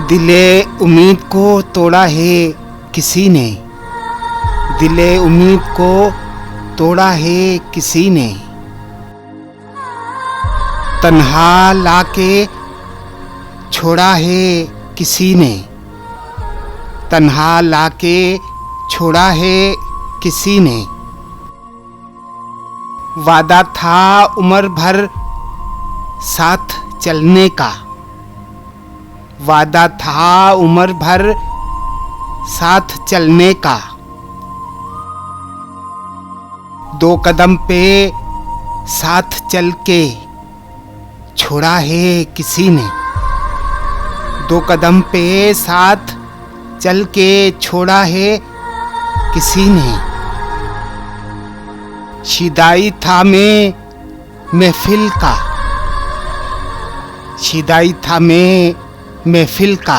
दिले उम्मीद को तोड़ा है किसी ने, दिले उम्मीद को तोड़ा है किसी ने। तन्हा लाके छोड़ा है किसी ने, तन्हा लाके छोड़ा है किसी ने। वादा था उम्र भर साथ चलने का, वादा था उम्र भर साथ चलने का। दो कदम पे साथ चल के छोड़ा है किसी ने, दो कदम पे साथ चल के छोड़ा है किसी ने। शिदाई था मैं महफिल का, शिदाई था मैं महफिल का।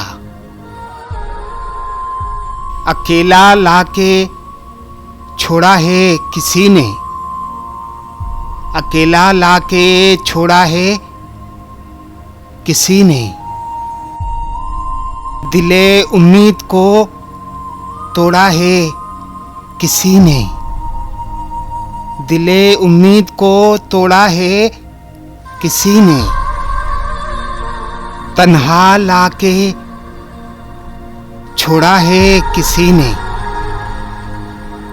अकेला लाके छोड़ा है किसी ने, अकेला लाके छोड़ा है किसी ने। दिले उम्मीद को तोड़ा है किसी ने, दिले उम्मीद को तोड़ा है किसी ने। तन्हा लाके छोड़ा है किसी ने,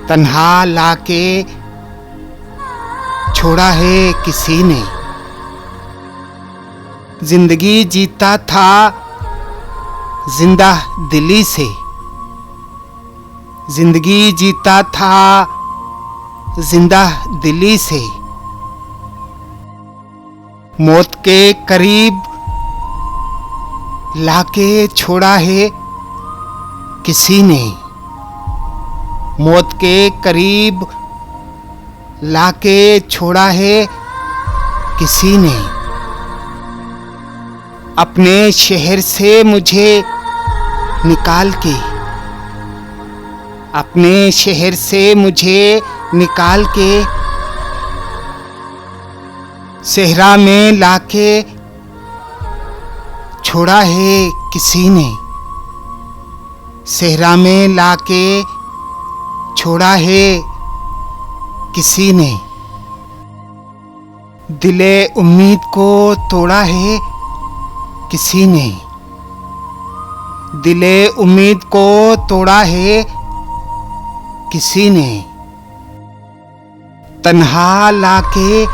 तन्हा लाके छोड़ा है किसी ने। जिंदगी जीता था जिंदा दिली से, जिंदगी जीता था जिंदा दिली से। मौत के करीब लाके छोड़ा है किसी ने, मौत के करीब लाके छोड़ा है किसी ने। अपने शहर से मुझे निकाल के, अपने शहर से मुझे निकाल के सहरा में लाके छोड़ा है किसी ने, सहरा में लाके छोड़ा है किसी ने। दिले उम्मीद को तोड़ा है किसी ने, दिले उम्मीद को तोड़ा है किसी ने। तन्हा लाके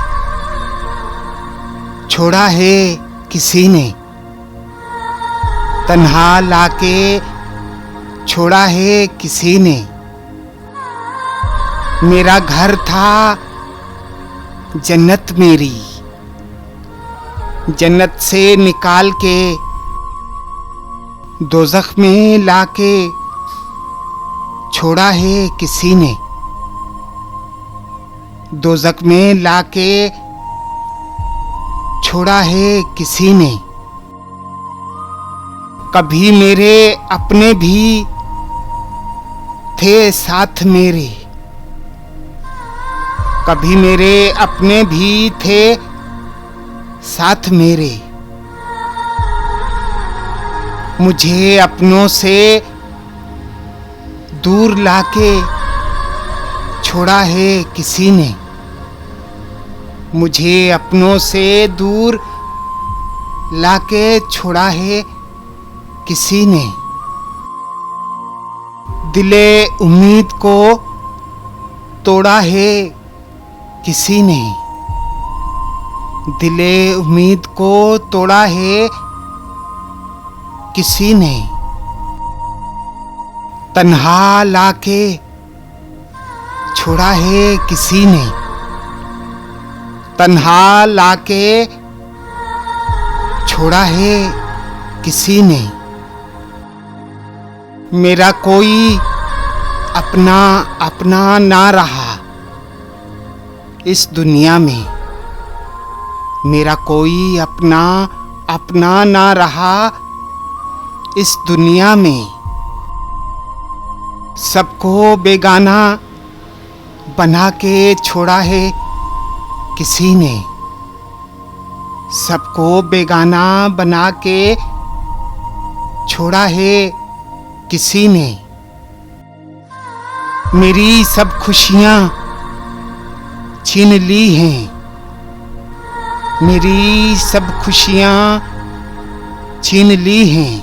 छोड़ा है किसी ने, तन्हा लाके छोड़ा है किसी ने। मेरा घर था जन्नत मेरी, जन्नत से निकाल के दोज़ख में लाके छोड़ा है किसी ने, दोज़ख में लाके छोड़ा है किसी ने। कभी मेरे अपने भी थे साथ मेरे, कभी मेरे अपने भी थे साथ मेरे। मुझे अपनों से दूर लाके छोड़ा है किसी ने, मुझे अपनों से दूर लाके छोड़ा है किसी ने। दिले उम्मीद को तोड़ा है किसी ने, दिले उम्मीद को तोड़ा है किसी ने। तन्हा लाके छोड़ा है किसी ने, तन्हा लाके छोड़ा है किसी ने। मेरा कोई अपना अपना ना रहा इस दुनिया में, मेरा कोई अपना अपना ना रहा इस दुनिया में। सबको बेगाना बना के छोड़ा है किसी ने, सबको बेगाना बना के छोड़ा है किसी ने। मेरी सब खुशियां छीन ली हैं, मेरी सब खुशियां छीन ली हैं।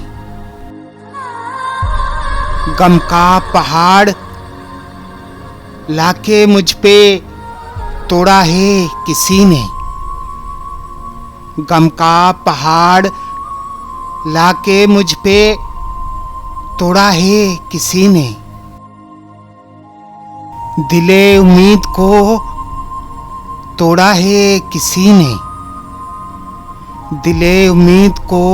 गम का पहाड़ लाके मुझ पे तोड़ा है किसी ने। गम का पहाड़ लाके मुझ पे तोड़ा है किसी ने। दिले उम्मीद को तोड़ा है किसी ने। दिले उम्मीद को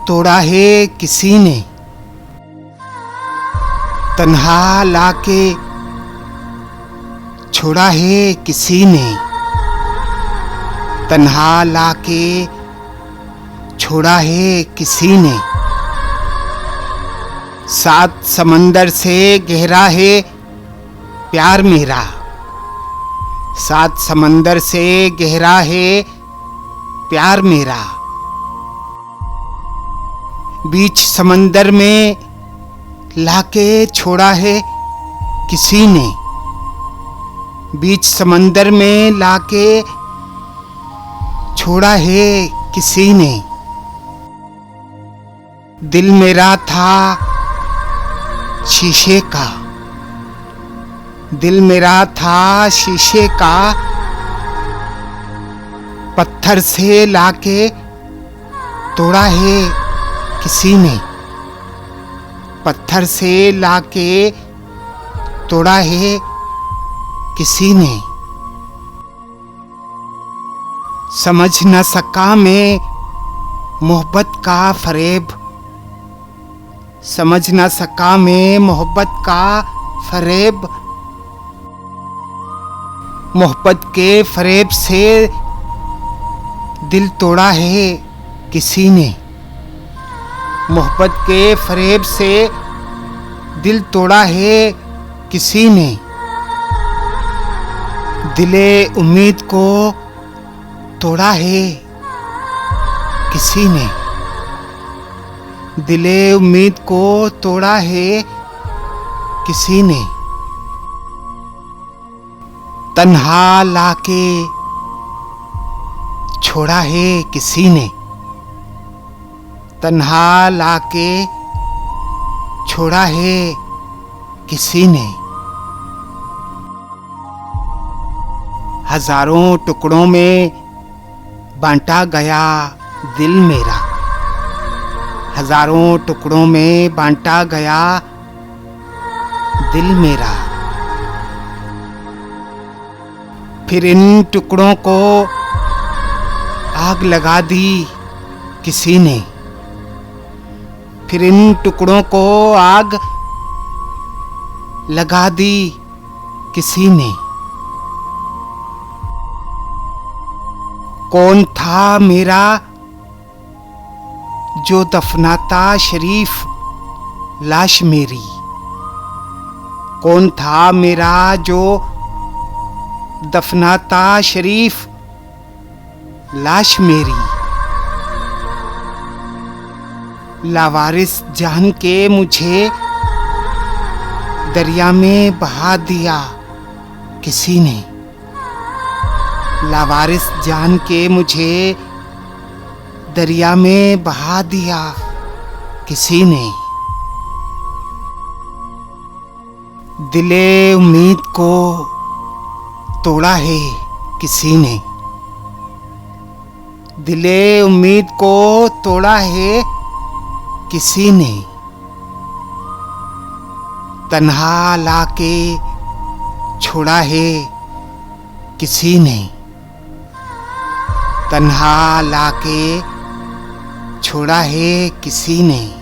तोड़ा है किसी ने। तन्हा लाके छोड़ा है किसी ने। तन्हा लाके छोड़ा है किसी ने। सात समंदर से गहरा है प्यार मेरा। सात समंदर से गहरा है प्यार मेरा। बीच समंदर में लाके छोड़ा है किसी ने। बीच समंदर में लाके छोड़ा है किसी ने। दिल मेरा था शीशे का। दिल मेरा था शीशे का। पत्थर से लाके तोड़ा है किसी ने। पत्थर से लाके तोड़ा है किसी ने। समझ न सका मैं मोहब्बत का फरेब। समझ न सका मैं मोहब्बत का फरेब। मोहब्बत के फरेब से दिल तोड़ा है किसी ने। मोहब्बत के फरेब से दिल तोड़ा है किसी ने। दिले उम्मीद को तोड़ा है किसी ने। दिले उम्मीद को तोड़ा है किसी ने। तन्हा लाके छोड़ा है किसी ने। तन्हा लाके छोड़ा है किसी ने। हजारों टुकड़ों में बांटा गया दिल मेरा। हजारों टुकड़ों में बांटा गया दिल मेरा। फिर इन टुकड़ों को आग लगा दी किसी ने। फिर इन टुकड़ों को आग लगा दी किसी ने। कौन था मेरा जो दफनाता शरीफ लाश मेरी। कौन था मेरा जो दफनाता शरीफ लाश मेरी। लावारिस जान के मुझे दरिया में बहा दिया किसी ने। लावारिस जान के मुझे दरिया में बहा दिया किसी ने। दिले उम्मीद को तोड़ा है किसी ने। दिले उम्मीद को तोड़ा है किसी ने। तन्हा लाके छोड़ा है किसी ने। तन्हा लाके छोड़ा है किसी ने।